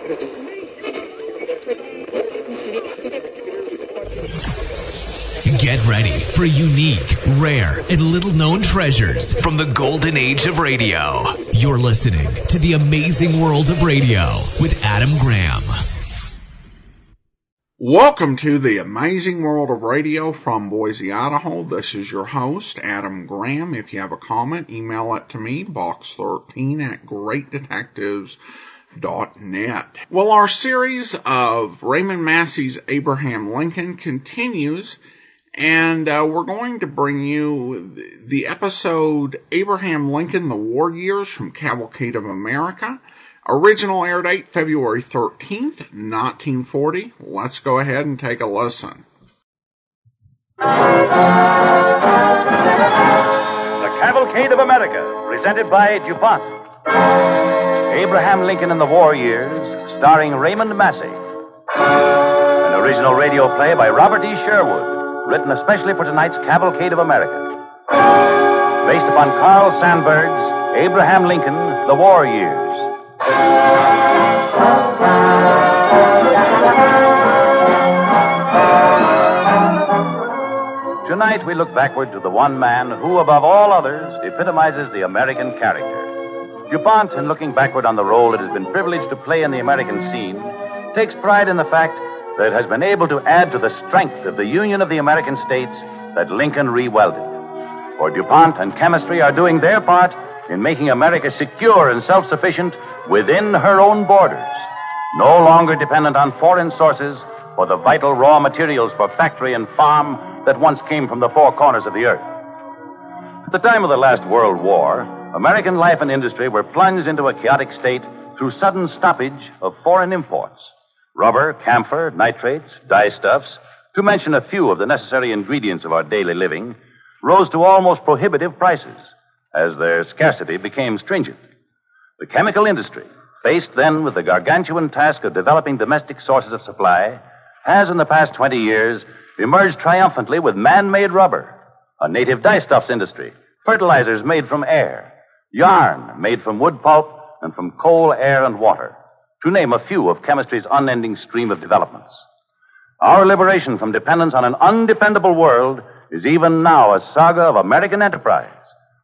Get ready for unique, rare, and little-known treasures from the golden age of radio. You're listening to The Amazing World of Radio with Adam Graham. Welcome to The Amazing World of Radio from Boise, Idaho. This is your host, Adam Graham. If you have a comment, email it to me, box13@greatdetectives.net. Well, our series of Raymond Massey's Abraham Lincoln continues, and we're going to bring you the episode Abraham Lincoln, The War Years from Cavalcade of America. Original air date, February 13th, 1940. Let's go ahead and take a listen. The Cavalcade of America, presented by DuPont. Abraham Lincoln in the War Years, starring Raymond Massey. An original radio play by Robert E. Sherwood, written especially for tonight's Cavalcade of America. Based upon Carl Sandburg's Abraham Lincoln, The War Years. Tonight we look backward to the one man who, above all others, epitomizes the American character. DuPont, in looking backward on the role it has been privileged to play in the American scene, takes pride in the fact that it has been able to add to the strength of the Union of the American States that Lincoln re-welded. For DuPont and chemistry are doing their part in making America secure and self-sufficient within her own borders, no longer dependent on foreign sources for the vital raw materials for factory and farm that once came from the four corners of the earth. At the time of the last World War, American life and industry were plunged into a chaotic state through sudden stoppage of foreign imports. Rubber, camphor, nitrates, dyestuffs, to mention a few of the necessary ingredients of our daily living, rose to almost prohibitive prices as their scarcity became stringent. The chemical industry, faced then with the gargantuan task of developing domestic sources of supply, has in the past 20 years emerged triumphantly with man-made rubber, a native dyestuffs industry, fertilizers made from air, yarn made from wood pulp and from coal, air, and water, to name a few of chemistry's unending stream of developments. Our liberation from dependence on an undependable world is even now a saga of American enterprise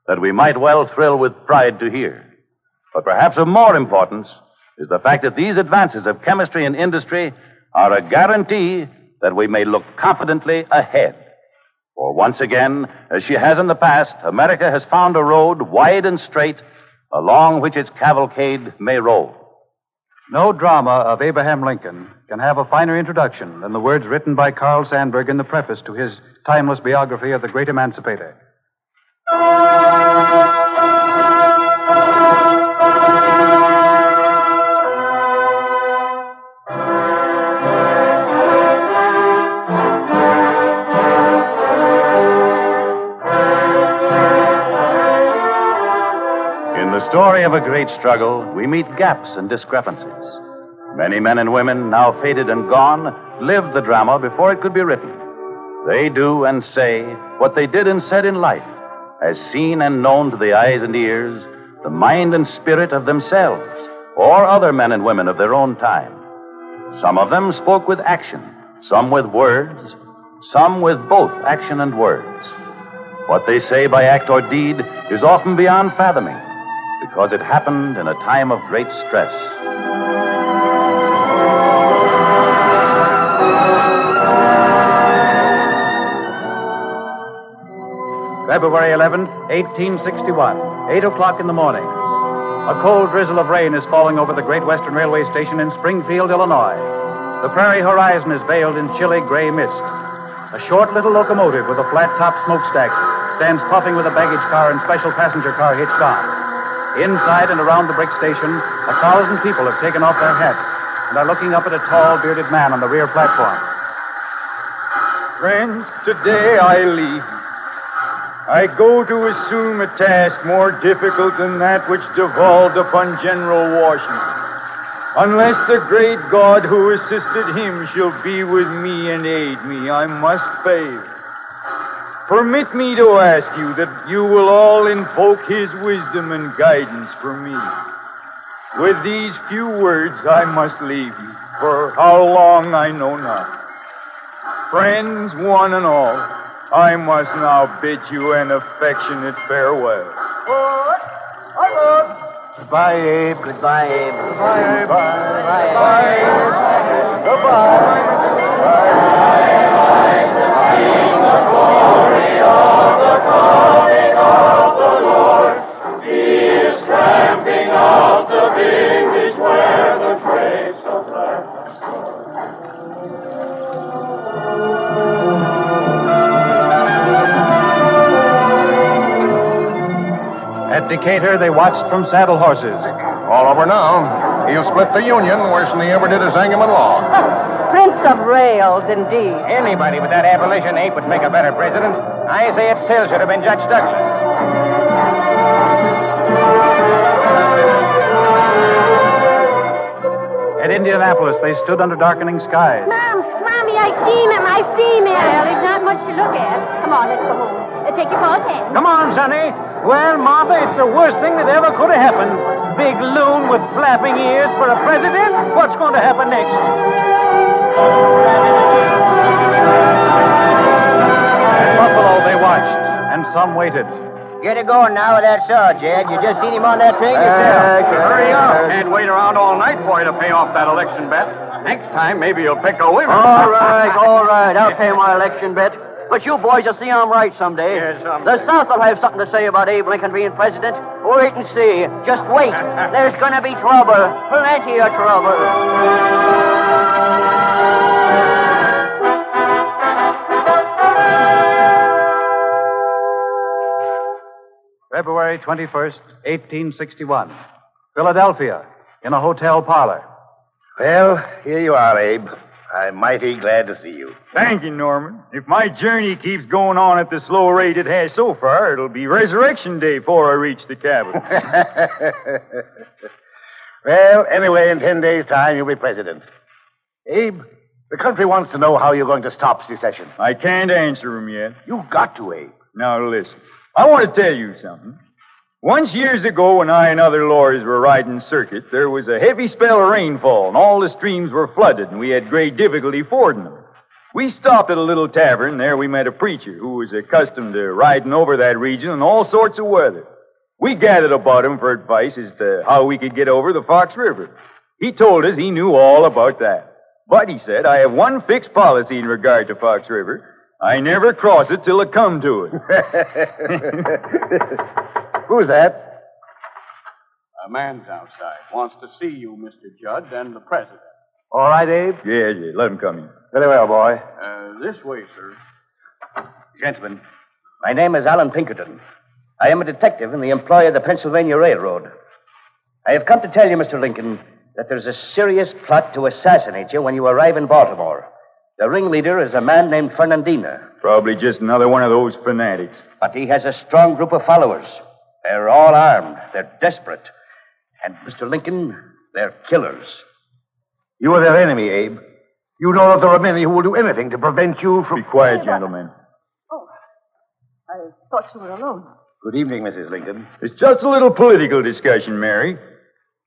that we might well thrill with pride to hear. But perhaps of more importance is the fact that these advances of chemistry and industry are a guarantee that we may look confidently ahead. For once again, as she has in the past, America has found a road wide and straight along which its cavalcade may roll. No drama of Abraham Lincoln can have a finer introduction than the words written by Carl Sandburg in the preface to his timeless biography of the great emancipator. In the story of a great struggle, we meet gaps and discrepancies. Many men and women, now faded and gone, lived the drama before it could be written. They do and say what they did and said in life, as seen and known to the eyes and ears, the mind and spirit of themselves, or other men and women of their own time. Some of them spoke with action, some with words, some with both action and words. What they say by act or deed is often beyond fathoming, because it happened in a time of great stress. February 11th, 1861, 8 o'clock in the morning. A cold drizzle of rain is falling over the Great Western Railway Station in Springfield, Illinois. The prairie horizon is veiled in chilly gray mist. A short little locomotive with a flat-topped smokestack stands puffing with a baggage car and special passenger car hitched on. Inside and around the brick station, 1,000 people have taken off their hats and are looking up at a tall, bearded man on the rear platform. Friends, today I leave. I go to assume a task more difficult than that which devolved upon General Washington. Unless the great God who assisted him shall be with me and aid me, I must fail. Permit me to ask you that you will all invoke his wisdom and guidance for me. With these few words, I must leave you. For how long, I know not. Friends, one and all, I must now bid you an affectionate farewell. Goodbye, Abe. Goodbye, Abe. Goodbye, Abe. Goodbye. At Decatur, they watched from saddle horses. All over now. He'll split the Union worse than he ever did his Sangamon log. Prince of Rails, indeed. Anybody with that abolition ape would make a better president. I say it still should have been Judge Douglas. At Indianapolis, they stood under darkening skies. Mommy, I seen him. Well, there's not much to look at. Come on, let's go home. Take your pa's hand. Come on, Sonny. Well, Martha, it's the worst thing that ever could have happened. Big loon with flapping ears for a president? What's going to happen next? At Buffalo, they watched, and some waited. Get it going now with that saw, Jed. You just seen him on that train yourself. Hurry up. Can't wait around all night for you to pay off that election bet. Next time, maybe you'll pick a winner. All right. I'll pay my election bet. But you boys will see I'm right someday. Yes, someday. The South will have something to say about Abe Lincoln being president. Wait and see. Just wait. There's going to be trouble. Plenty of trouble. February 21st, 1861. Philadelphia, in a hotel parlor. Well, here you are, Abe. I'm mighty glad to see you. Thank you, Norman. If my journey keeps going on at the slow rate it has so far, it'll be Resurrection Day before I reach the Capitol. Well, anyway, in 10 days' time, you'll be president. Abe, the country wants to know how you're going to stop secession. I can't answer him yet. You've got to, Abe. Now, listen. I want to tell you something. Once years ago, when I and other lawyers were riding circuit, there was a heavy spell of rainfall, and all the streams were flooded, and we had great difficulty fording them. We stopped at a little tavern. There we met a preacher who was accustomed to riding over that region in all sorts of weather. We gathered about him for advice as to how we could get over the Fox River. He told us he knew all about that. But, he said, I have one fixed policy in regard to Fox River. I never cross it till I come to it. Who's that? A man's outside. Wants to see you, Mr. Judd, and the president. All right, Abe? Yeah, let him come in. Very well, boy. This way, sir. Gentlemen, my name is Alan Pinkerton. I am a detective in the employ of the Pennsylvania Railroad. I have come to tell you, Mr. Lincoln, that there's a serious plot to assassinate you when you arrive in Baltimore. The ringleader is a man named Fernandina. Probably just another one of those fanatics. But he has a strong group of followers. They're all armed. They're desperate. And, Mr. Lincoln, they're killers. You are their enemy, Abe. You know that there are many who will do anything to prevent you from... Be quiet, gentlemen. Oh, I thought you were alone. Good evening, Mrs. Lincoln. It's just a little political discussion, Mary.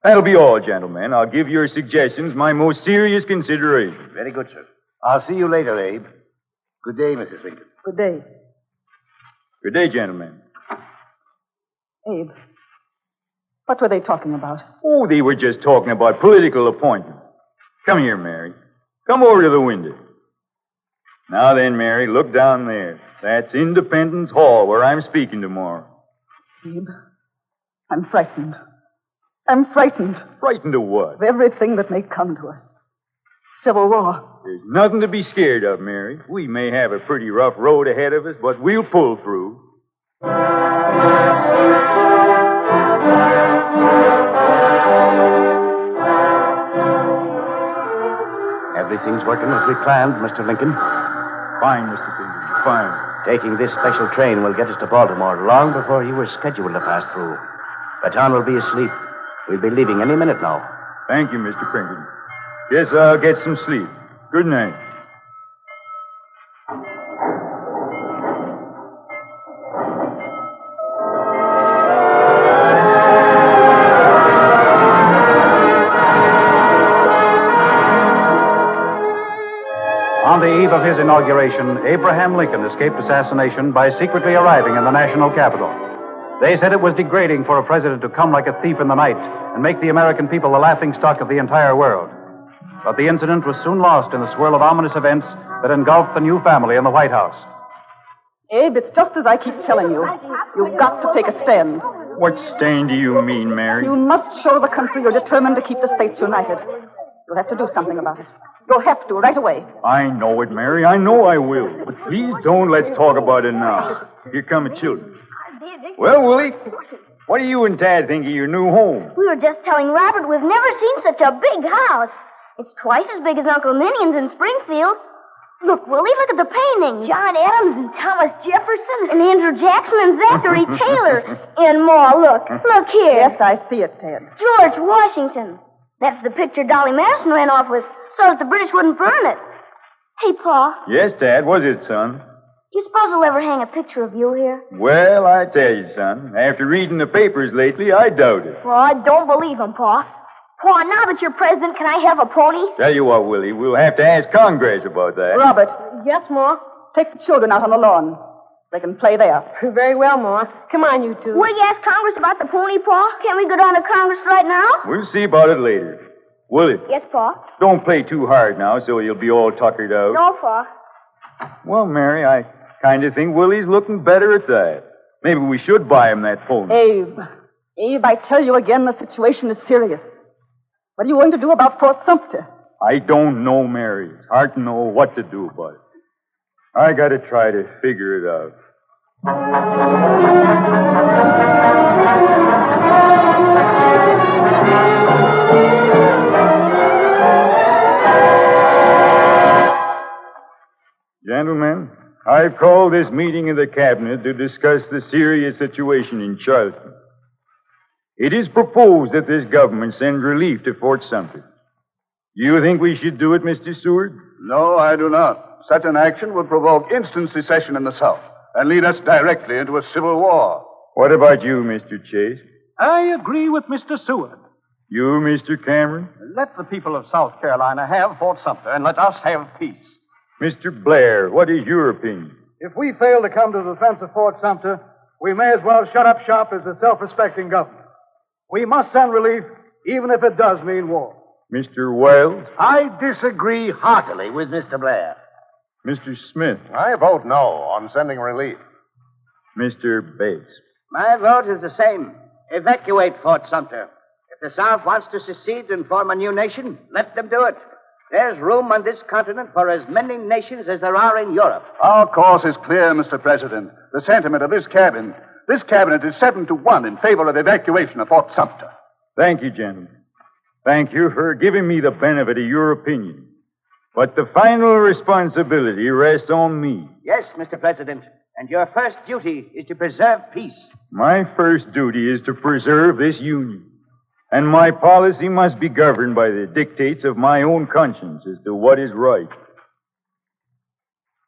That'll be all, gentlemen. I'll give your suggestions my most serious consideration. Very good, sir. I'll see you later, Abe. Good day, Mrs. Lincoln. Good day. Good day, gentlemen. Abe, what were they talking about? Oh, they were just talking about political appointments. Come here, Mary. Come over to the window. Now then, Mary, look down there. That's Independence Hall, where I'm speaking tomorrow. Abe, I'm frightened. I'm frightened. Frightened of what? Of everything that may come to us. Civil war. There's nothing to be scared of, Mary. We may have a pretty rough road ahead of us, but we'll pull through. Everything's working as we planned, Mr. Lincoln. Fine, Mr. Pinkerton, fine. Taking this special train will get us to Baltimore long before you were scheduled to pass through. The town will be asleep. We'll be leaving any minute now. Thank you, Mr. Pinkerton. Guess I'll get some sleep. Good night. On the eve of his inauguration, Abraham Lincoln escaped assassination by secretly arriving in the national capital. They said it was degrading for a president to come like a thief in the night and make the American people the laughingstock of the entire world. But the incident was soon lost in the swirl of ominous events that engulfed the new family in the White House. Abe, it's just as I keep telling you. You've got to take a stand. What stand do you mean, Mary? You must show the country you're determined to keep the states united. You'll have to do something about it. You'll have to, right away. I know it, Mary. I know I will. But please don't let's talk about it now. Here come the children. Well, Willie, what do you and Dad think of your new home? We were just telling Robert we've never seen such a big house. It's twice as big as Uncle Minion's in Springfield. Look, Willie, look at the paintings. John Adams and Thomas Jefferson and Andrew Jackson and Zachary Taylor. And more, look here. Yes, I see it, Ted. George Washington. That's the picture Dolly Madison ran off with so that the British wouldn't burn it. Hey, Pa. Yes, Dad. What's it, son? Do you suppose they'll ever hang a picture of you here? Well, I tell you, son, after reading the papers lately, I doubt it. Well, I don't believe him, Pa. Pa, now that you're president, can I have a pony? Tell you what, Willie, we'll have to ask Congress about that. Robert, Yes, Ma. take the children out on the lawn. They can play there. Very well, Ma. Come on, you two. Will you ask Congress about the pony, Pa? Can we go down to Congress right now? We'll see about it later. Willie, Yes, Pa. don't play too hard now so you'll be all tuckered out. No, Pa. Well, Mary, I kind of think Willie's looking better at that. Maybe we should buy him that pony. Abe, I tell you again, the situation is serious. What are you going to do about Fort Sumter? I don't know, Mary. It's hard to know what to do about it. I got to try to figure it out. Gentlemen, I've called this meeting of the Cabinet to discuss the serious situation in Charleston. It is proposed that this government send relief to Fort Sumter. Do you think we should do it, Mr. Seward? No, I do not. Such an action would provoke instant secession in the South and lead us directly into a civil war. What about you, Mr. Chase? I agree with Mr. Seward. You, Mr. Cameron? Let the people of South Carolina have Fort Sumter, and let us have peace. Mr. Blair, what is your opinion? If we fail to come to the defense of Fort Sumter, we may as well shut up shop as a self-respecting government. We must send relief, even if it does mean war. Mr. Wells? I disagree heartily with Mr. Blair. Mr. Smith? I vote no on sending relief. Mr. Bates? My vote is the same. Evacuate Fort Sumter. If the South wants to secede and form a new nation, let them do it. There's room on this continent for as many nations as there are in Europe. Our course is clear, Mr. President. The sentiment of this cabinet is 7-1 in favor of evacuation of Fort Sumter. Thank you, gentlemen. Thank you for giving me the benefit of your opinion. But the final responsibility rests on me. Yes, Mr. President. And your first duty is to preserve peace. My first duty is to preserve this union. And my policy must be governed by the dictates of my own conscience as to what is right.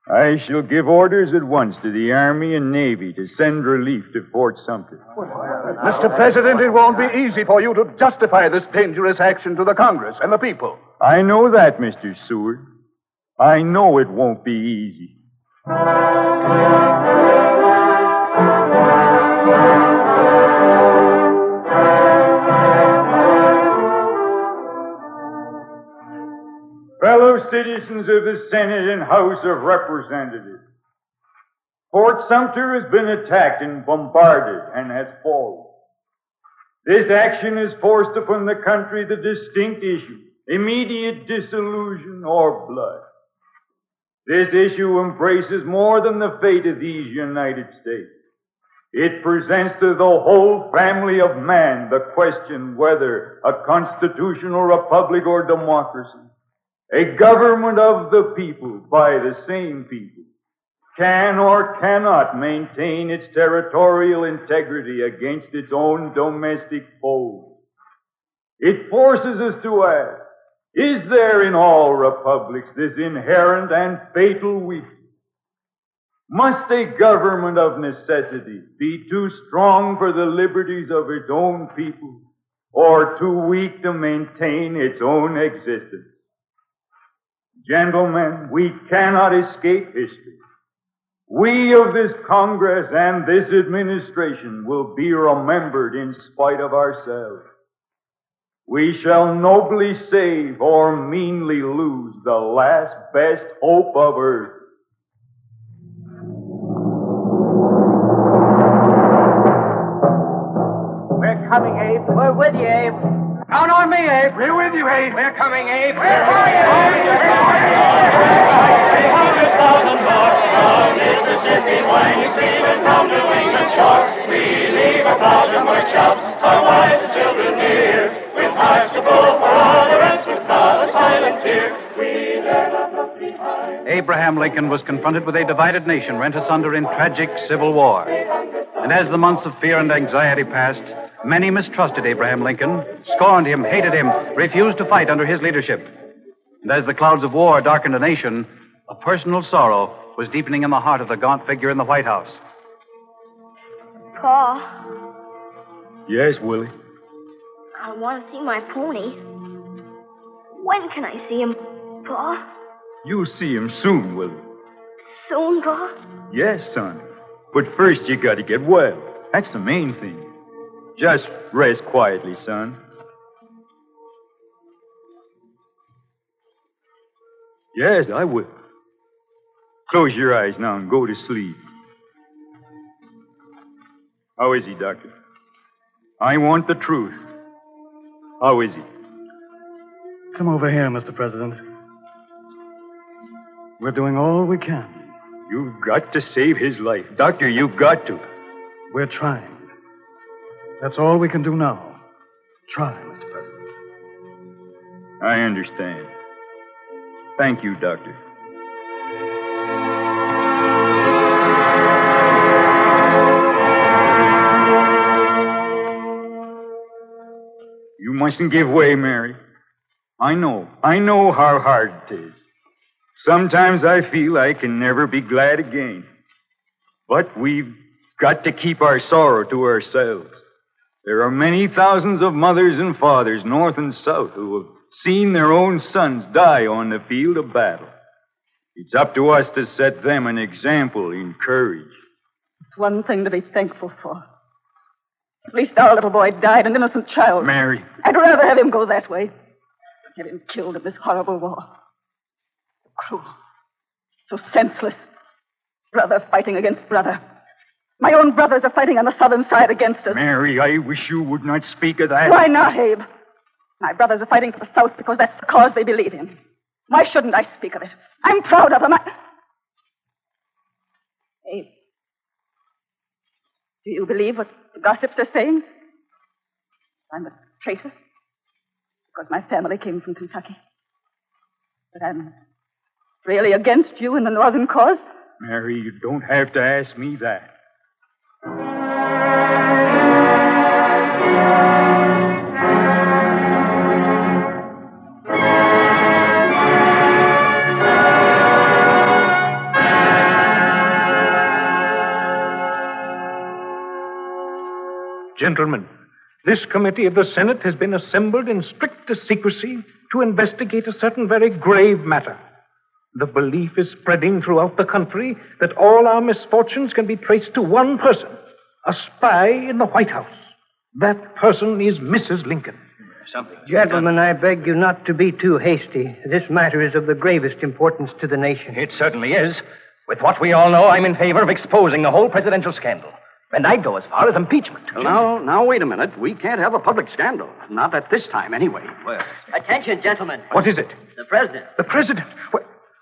I shall give orders at once to the Army and Navy to send relief to Fort Sumter. Mr. President, it won't be easy for you to justify this dangerous action to the Congress and the people. I know that, Mr. Seward. I know it won't be easy. Fellow citizens of the Senate and House of Representatives, Fort Sumter has been attacked and bombarded and has fallen. This action has forced upon the country the distinct issue, immediate dissolution or blood. This issue embraces more than the fate of these United States. It presents to the whole family of man the question whether a constitutional republic or democracy, a government of the people by the same people, can or cannot maintain its territorial integrity against its own domestic foes. It forces us to ask, is there in all republics this inherent and fatal weakness? Must a government of necessity be too strong for the liberties of its own people, or too weak to maintain its own existence? Gentlemen, we cannot escape history. We of this Congress and this administration will be remembered in spite of ourselves. We shall nobly save or meanly lose the last best hope of earth. We're coming, Abe. We're with you, Abe. Count on me, Abe. We're with you, Abe. We're coming, Abe. We're for you, Abe. 100,000 more from Mississippi wine streaming from New England shore. We leave our plows and workshops, our wives and children near, with hearts to pull for all the rest with not a silent tear. We dare not look behind. Abraham Lincoln was confronted with a divided nation rent asunder in tragic civil war. And as the months of fear and anxiety passed, many mistrusted Abraham Lincoln, scorned him, hated him, refused to fight under his leadership. And as the clouds of war darkened a nation, a personal sorrow was deepening in the heart of the gaunt figure in the White House. Pa, Yes, Willie. I want to see my pony. When can I see him, Pa? You'll see him soon, Willie. Soon, Pa? Yes, son. But first you got to get well. That's the main thing. Just rest quietly, son. Yes, I will. Close your eyes now and go to sleep. How is he, Doctor? I want the truth. How is he? Come over here, Mr. President. We're doing all we can. You've got to save his life. Doctor, you've got to. We're trying. That's all we can do now. Try, Mr. President. I understand. Thank you, Doctor. You mustn't give way, Mary. I know how hard it is. Sometimes I feel I can never be glad again. But we've got to keep our sorrow to ourselves. There are many thousands of mothers and fathers, north and south, who have seen their own sons die on the field of battle. It's up to us to set them an example in courage. It's one thing to be thankful for. At least our little boy died, an innocent child. Mary. I'd rather have him go that way than have him killed in this horrible war. So cruel. So senseless. Brother fighting against brother. My own brothers are fighting on the southern side against us. Mary, I wish you would not speak of that. Why not, Abe? My brothers are fighting for the South because that's the cause they believe in. Why shouldn't I speak of it? I'm proud of them. Abe, do you believe what the gossips are saying? I'm a traitor because my family came from Kentucky. But I'm really against you in the Northern cause? Mary, you don't have to ask me that. Gentlemen, this committee of the Senate has been assembled in strictest secrecy to investigate a certain very grave matter. The belief is spreading throughout the country that all our misfortunes can be traced to one person, a spy in the White House. That person is Mrs. Lincoln. Gentlemen, I beg you not to be too hasty. This matter is of the gravest importance to the nation. It certainly is. With what we all know, I'm in favor of exposing the whole presidential scandal. And I'd go as far as impeachment. Well, now, wait a minute. We can't have a public scandal. Not at this time, anyway. Well, attention, gentlemen. What is it? The president. The president?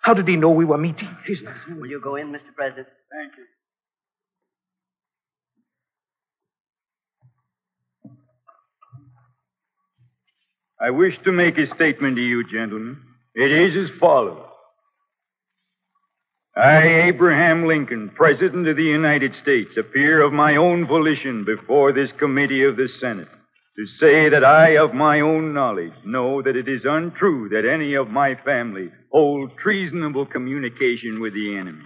How did he know we were meeting? Will you go in, Mr. President? Thank you. I wish to make a statement to you, gentlemen. It is as follows. I, Abraham Lincoln, President of the United States, appear of my own volition before this committee of the Senate to say that I, of my own knowledge, know that it is untrue that any of my family hold treasonable communication with the enemy.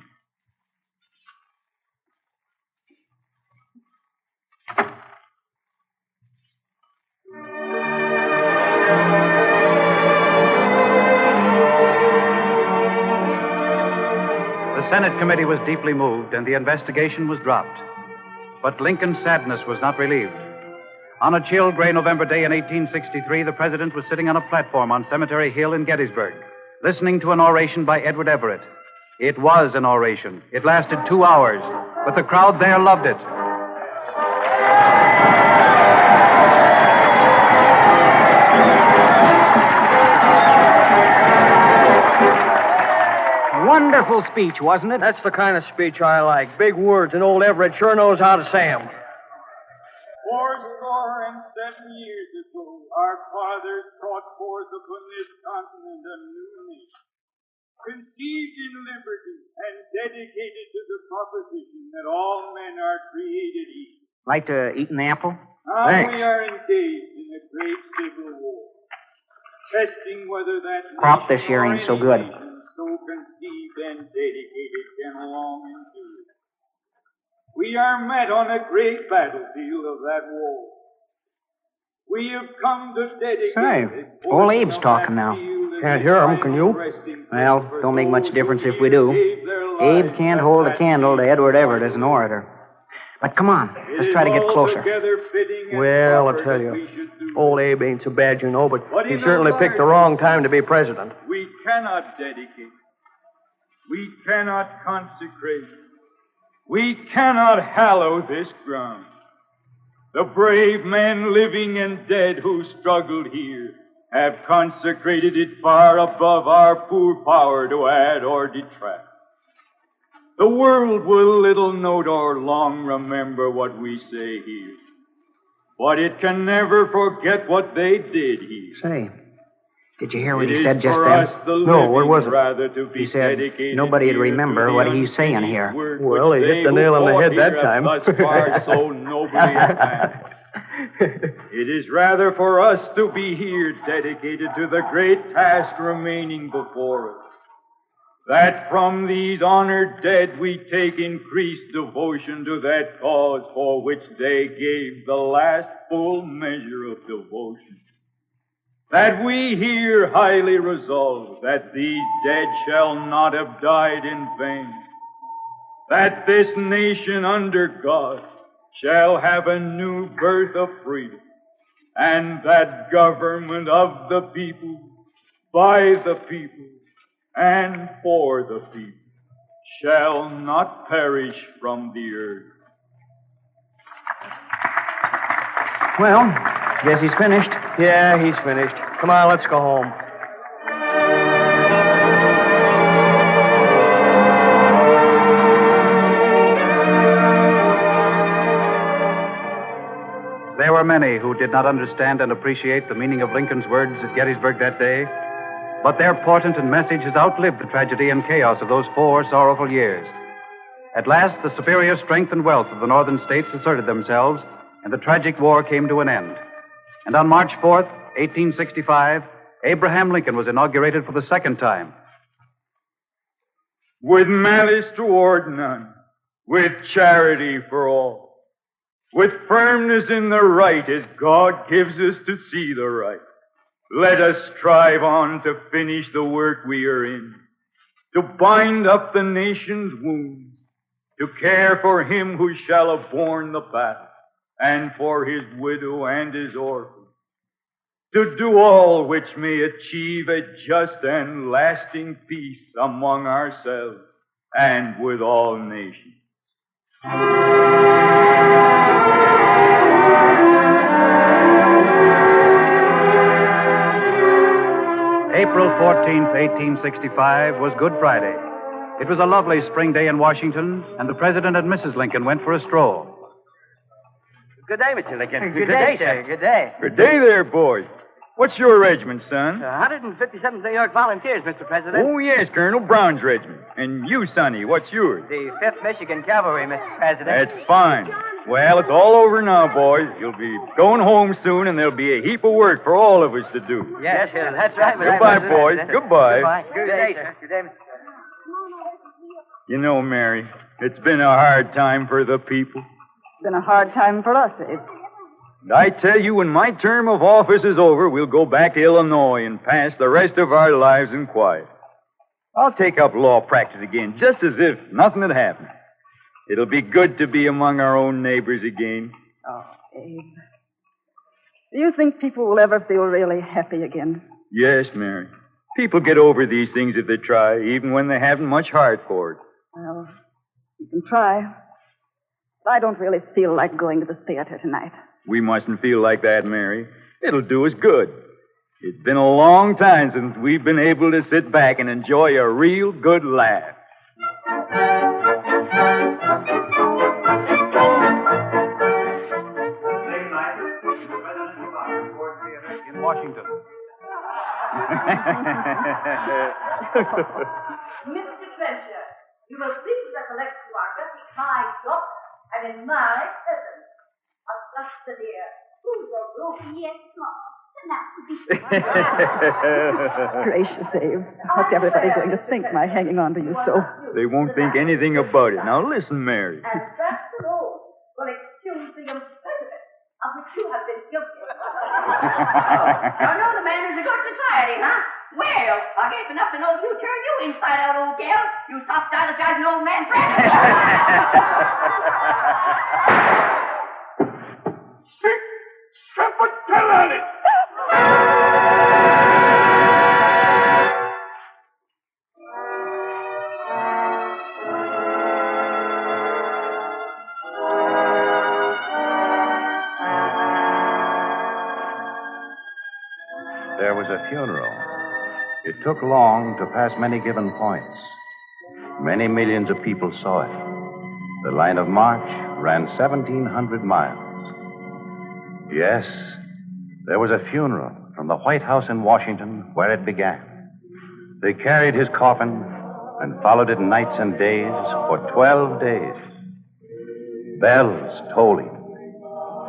Senate committee was deeply moved, and the investigation was dropped. But Lincoln's sadness was not relieved. On a chill, gray November day in 1863, the president was sitting on a platform on Cemetery Hill in Gettysburg, listening to an oration by Edward Everett. It was an oration. It lasted 2 hours, but the crowd there loved it. Wonderful speech, wasn't it? That's the kind of speech I like. Big words, and old Everett sure knows how to say 'em. 7 years ago, our fathers brought forth upon this continent a new nation, conceived in liberty and dedicated to the proposition that all men are created equal. Like to eat an apple? Now Thanks. we are engaged in a great civil war, testing whether that Crop this nation year or ain't so any good. nation so conceived and dedicated can long endure. We are met on a great battlefield of that war. We have come to dedicate. Say, old Abe's talking now. Can't hear him, can you? Well, don't make much difference if we do. Abe can't hold a candle to Edward Everett as an orator. But come on, let's try to get closer. Well, I'll tell you, old Abe ain't so bad, you know, but he certainly picked the wrong time to be president. We cannot dedicate. We cannot consecrate. We cannot hallow this ground. The brave men living and dead who struggled here have consecrated it far above our poor power to add or detract. The world will little note or long remember what we say here, but it can never forget what they did here. Say, did you hear what he It said is just for then? us, the living, rather to be He said dedicated nobody'd here remember to what the he's saying unfinished here. work Well, which he hit they the nail who on the fought head that here time. have thus far so nobly advanced. It is rather for us to be here dedicated to the great task remaining before us, that from these honored dead we take increased devotion to that cause for which they gave the last full measure of devotion. That we here highly resolve that these dead shall not have died in vain, that this nation under God shall have a new birth of freedom, and that government of the people, by the people, and for the people shall not perish from the earth. Well, guess he's finished. Yeah, he's finished. Come on, let's go home. There were many who did not understand and appreciate the meaning of Lincoln's words at Gettysburg that day, but their portent and message has outlived the tragedy and chaos of those 4 sorrowful years. At last, the superior strength and wealth of the northern states asserted themselves, and the tragic war came to an end. And on March 4th, 1865, Abraham Lincoln was inaugurated for the second time. With malice toward none, with charity for all, with firmness in the right as God gives us to see the right, let us strive on to finish the work we are in, to bind up the nation's wounds, to care for him who shall have borne the battle, and for his widow and his orphan, to do all which may achieve a just and lasting peace among ourselves and with all nations. April 14th, 1865 was Good Friday. It was a lovely spring day in Washington, and the President and Mrs. Lincoln went for a stroll. Good day, Mr. Lincoln. Good day, sir. Good day. Good day there, boys. What's your regiment, son? 157th New York Volunteers, Mr. President. Oh, yes, Colonel Brown's regiment. And you, Sonny, what's yours? The 5th Michigan Cavalry, Mr. President. That's fine. Well, it's all over now, boys. You'll be going home soon, and there'll be a heap of work for all of us to do. Yes, sir. That's right, Mr. Goodbye, President. boys. Goodbye. Goodbye. Good day, sir. Good day, Mr. You know, Mary, it's been a hard time for the people. It's been a hard time for us, Abe. And I tell you, when my term of office is over, we'll go back to Illinois and pass the rest of our lives in quiet. I'll take up law practice again, just as if nothing had happened. It'll be good to be among our own neighbors again. Oh, Abe. Do you think people will ever feel really happy again? Yes, Mary. People get over these things if they try, even when they haven't much heart for it. Well, you can try. But I don't really feel like going to the theater tonight. We mustn't feel like that, Mary. It'll do us good. It's been a long time since we've been able to sit back and enjoy a real good laugh. In Washington. Mr. Trencher, you will please recollect you are very my daughter and in my presence. Augusta, dear, who's your room? Yes, Mom. Gracious, Abe. What's everybody going to think, my hanging on to you so? They won't think anything about it. Now listen, Mary. And that alone will excuse the impediment of which you have been guilty. You know the man is a good society, huh? Well, I guess enough to know you turn you inside out, old gal. You soft dilogizing old man friend. Tell on it. There was a funeral. It took long to pass many given points. Many millions of people saw it. The line of march ran 1,700 miles. Yes, there was a funeral from the White House in Washington where it began. They carried his coffin and followed it nights and days for 12 days. Bells tolling.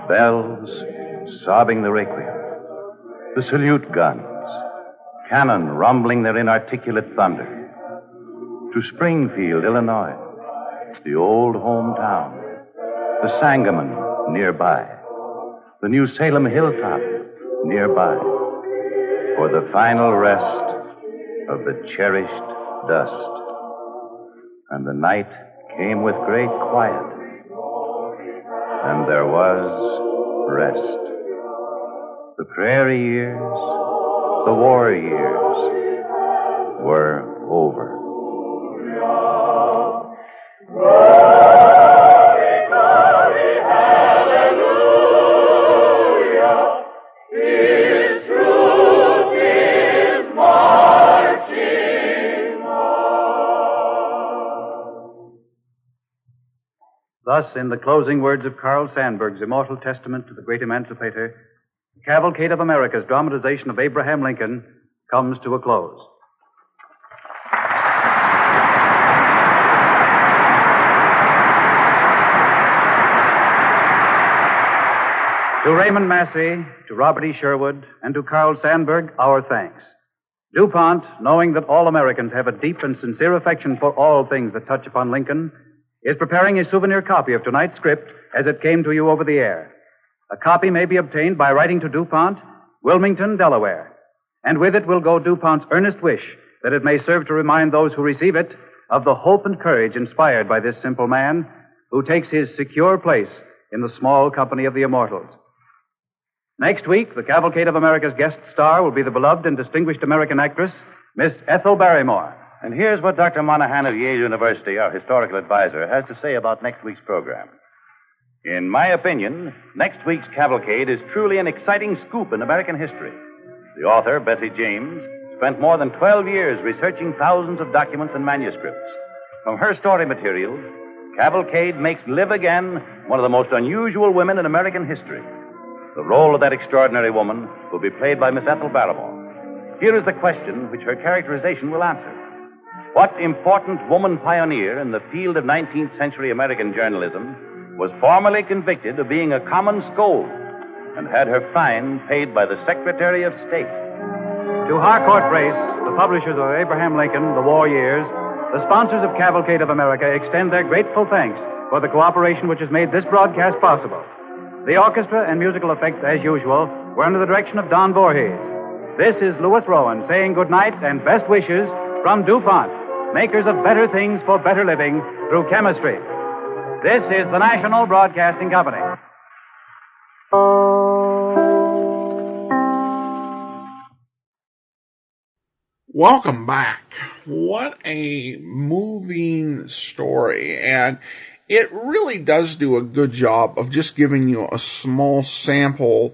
Bells sobbing the requiem. The salute guns. Cannon rumbling their inarticulate thunder. To Springfield, Illinois. The old hometown. The Sangamon nearby. The New Salem hilltop nearby. For the final rest of the cherished dust. And the night came with great quiet. And there was rest. The prairie years, the war years were over. Glory, glory, hallelujah. His truth is marching on. Thus, in the closing words of Carl Sandburg's immortal testament to the great emancipator, the Cavalcade of America's dramatization of Abraham Lincoln comes to a close. To Raymond Massey, to Robert E. Sherwood, and to Carl Sandburg, our thanks. DuPont, knowing that all Americans have a deep and sincere affection for all things that touch upon Lincoln, is preparing a souvenir copy of tonight's script as it came to you over the air. A copy may be obtained by writing to DuPont, Wilmington, Delaware. And with it will go DuPont's earnest wish that it may serve to remind those who receive it of the hope and courage inspired by this simple man who takes his secure place in the small company of the immortals. Next week, the Cavalcade of America's guest star will be the beloved and distinguished American actress, Miss Ethel Barrymore. And here's what Dr. Monahan of Yale University, our historical advisor, has to say about next week's program. In my opinion, next week's Cavalcade is truly an exciting scoop in American history. The author, Bessie James, spent more than 12 years researching thousands of documents and manuscripts. From her story materials, Cavalcade makes live again one of the most unusual women in American history. The role of that extraordinary woman will be played by Miss Ethel Barrymore. Here is the question which her characterization will answer. What important woman pioneer in the field of 19th century American journalism was formally convicted of being a common scold and had her fine paid by the Secretary of State? To Harcourt Brace, the publishers of Abraham Lincoln, The War Years, the sponsors of Cavalcade of America extend their grateful thanks for the cooperation which has made this broadcast possible. The orchestra and musical effects, as usual, were under the direction of Don Voorhees. This is Louis Rowan saying good night and best wishes from DuPont, makers of better things for better living through chemistry. This is the National Broadcasting Company. Welcome back. What a moving story. And it really does do a good job of just giving you a small sample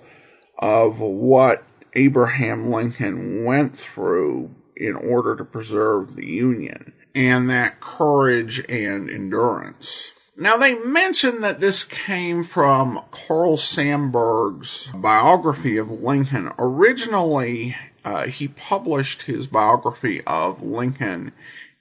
of what Abraham Lincoln went through in order to preserve the Union, and that courage and endurance. Now, they mentioned that this came from Carl Sandburg's biography of Lincoln. Originally, he published his biography of Lincoln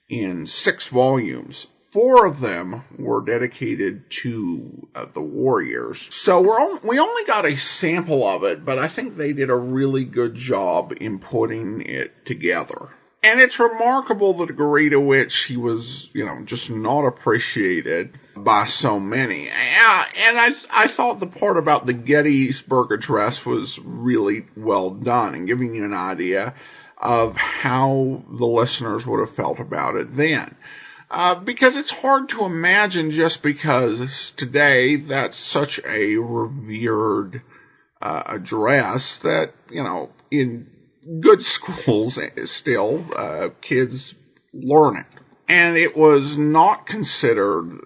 in 6 volumes. 4 of them were dedicated to the war years. So we only got a sample of it, but I think they did a really good job in putting it together. And it's remarkable the degree to which he was, just not appreciated by so many. And I thought the part about the Gettysburg Address was really well done in giving you an idea of how the listeners would have felt about it then. Because it's hard to imagine, just because today that's such a revered address that, in good schools still, kids learn it. And it was not considered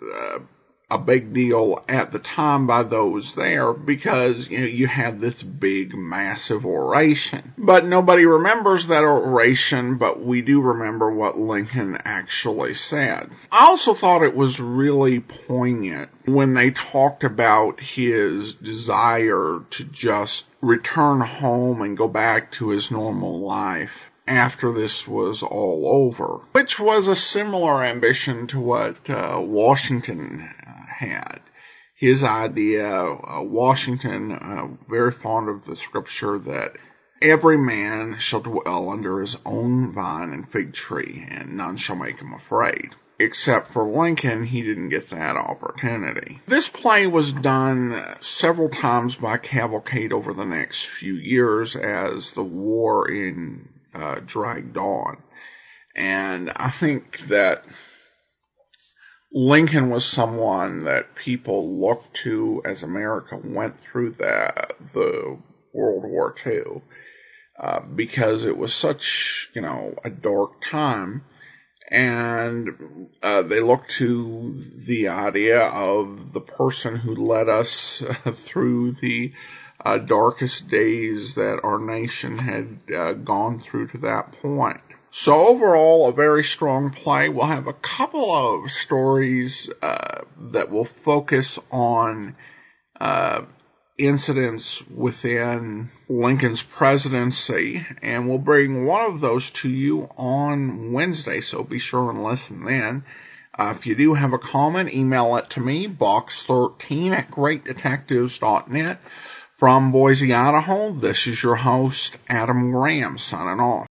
a big deal at the time by those there because, you had this big, massive oration. But nobody remembers that oration, but we do remember what Lincoln actually said. I also thought it was really poignant when they talked about his desire to just return home and go back to his normal life after this was all over, which was a similar ambition to what Washington had. His idea, Washington, very fond of the scripture that every man shall dwell under his own vine and fig tree, and none shall make him afraid. Except for Lincoln, he didn't get that opportunity. This play was done several times by Cavalcade over the next few years as the war dragged on. And I think that Lincoln was someone that people looked to as America went through the World War II, because it was such, a dark time. And they looked to the idea of the person who led us through the darkest days that our nation had gone through to that point. So overall, a very strong play. We'll have a couple of stories that will focus on incidents within Lincoln's presidency, and we'll bring one of those to you on Wednesday, so be sure and listen then. If you do have a comment, email it to me, box13@greatdetectives.net. From Boise, Idaho, this is your host, Adam Graham, signing off.